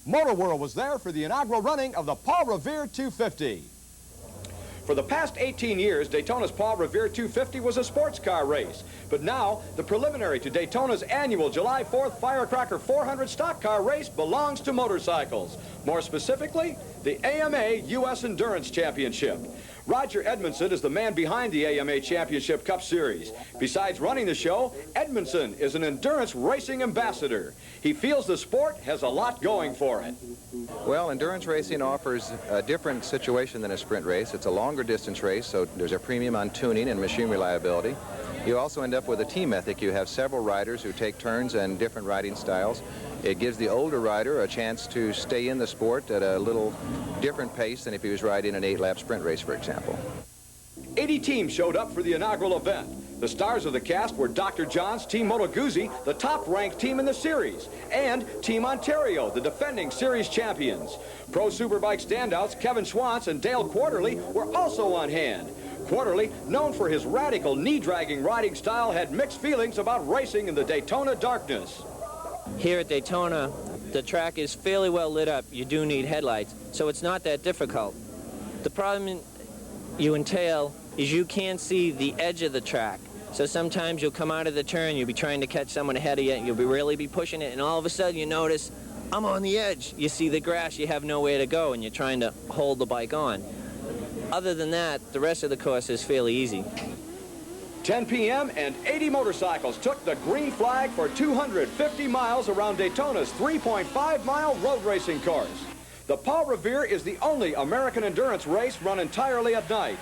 Motor World was there for the inaugural running of the Paul Revere 250. For the past 18 years, Daytona's Paul Revere 250 was a sports car race. But now, the preliminary to Daytona's annual July 4th Firecracker 400 stock car race belongs to motorcycles. More specifically, the AMA U.S. Endurance Championship. Roger Edmonson is the man behind the AMA Championship Cup Series. Besides running the show, Edmonson is an endurance racing ambassador. He feels the sport has a lot going for it. Well, endurance racing offers a different situation than a sprint race. It's a longer distance race, so there's a premium on tuning and machine reliability. You also end up with a team ethic. You have several riders who take turns and different riding styles. It gives the older rider a chance to stay in the sport at a little different pace than if he was riding an 8-lap sprint race, for example. 80 teams showed up for the inaugural event. The stars of the cast were Dr. John's Team Moto Guzzi, the top-ranked team in the series, and Team Ontario, the defending series champions. Pro Superbike standouts Kevin Schwantz and Dale Quarterley were also on hand. Quarterley, known for his radical knee-dragging riding style, had mixed feelings about racing in the Daytona darkness. Here at Daytona, the track is fairly well lit up. You do need headlights, so it's not that difficult. The problem you entail is you can't see the edge of the track. So sometimes you'll come out of the turn, you'll be trying to catch someone ahead of you, and you'll really be pushing it, and all of a sudden you notice, I'm on the edge. You see the grass, you have nowhere to go, and you're trying to hold the bike on. Other than that, the rest of the course is fairly easy. 10 p.m. and 80 motorcycles took the green flag for 250 miles around Daytona's 3.5-mile road racing course. The Paul Revere is the only American endurance race run entirely at night.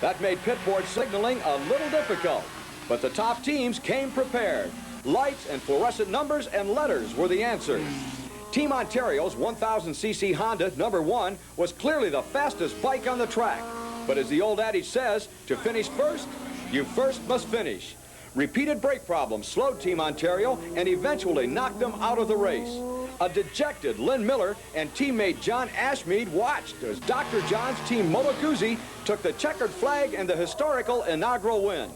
That made pitboard signaling a little difficult, but the top teams came prepared. Lights and fluorescent numbers and letters were the answers. Team Ontario's 1000cc Honda number 1 was clearly the fastest bike on the track. But as the old adage says, to finish first, you first must finish. Repeated brake problems slowed Team Ontario and eventually knocked them out of the race. A dejected Lynn Miller and teammate John Ashmead watched as Dr. John's Team Moto Guzzi took the checkered flag and the historical inaugural win.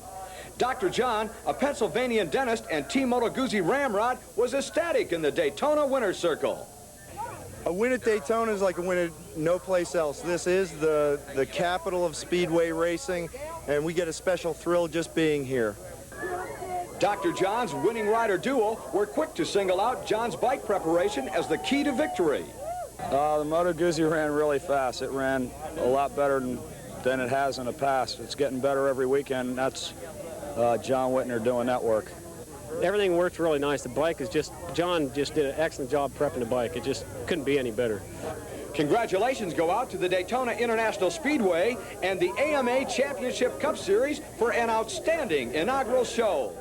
Dr. John, a Pennsylvanian dentist and Team Moto Guzzi ramrod, was ecstatic in the Daytona winner's circle. A win at Daytona is like a win at no place else. This is the capital of speedway racing, and we get a special thrill just being here. Dr. John's winning rider duo were quick to single out John's bike preparation as the key to victory. The Moto Guzzi ran really fast. It ran a lot better than it has in the past. It's getting better every weekend. That's John Wittner doing that work. Everything works really nice. The bike is John just did an excellent job prepping the bike. It just couldn't be any better. Congratulations go out to the Daytona International Speedway and the AMA Championship Cup Series for an outstanding inaugural show.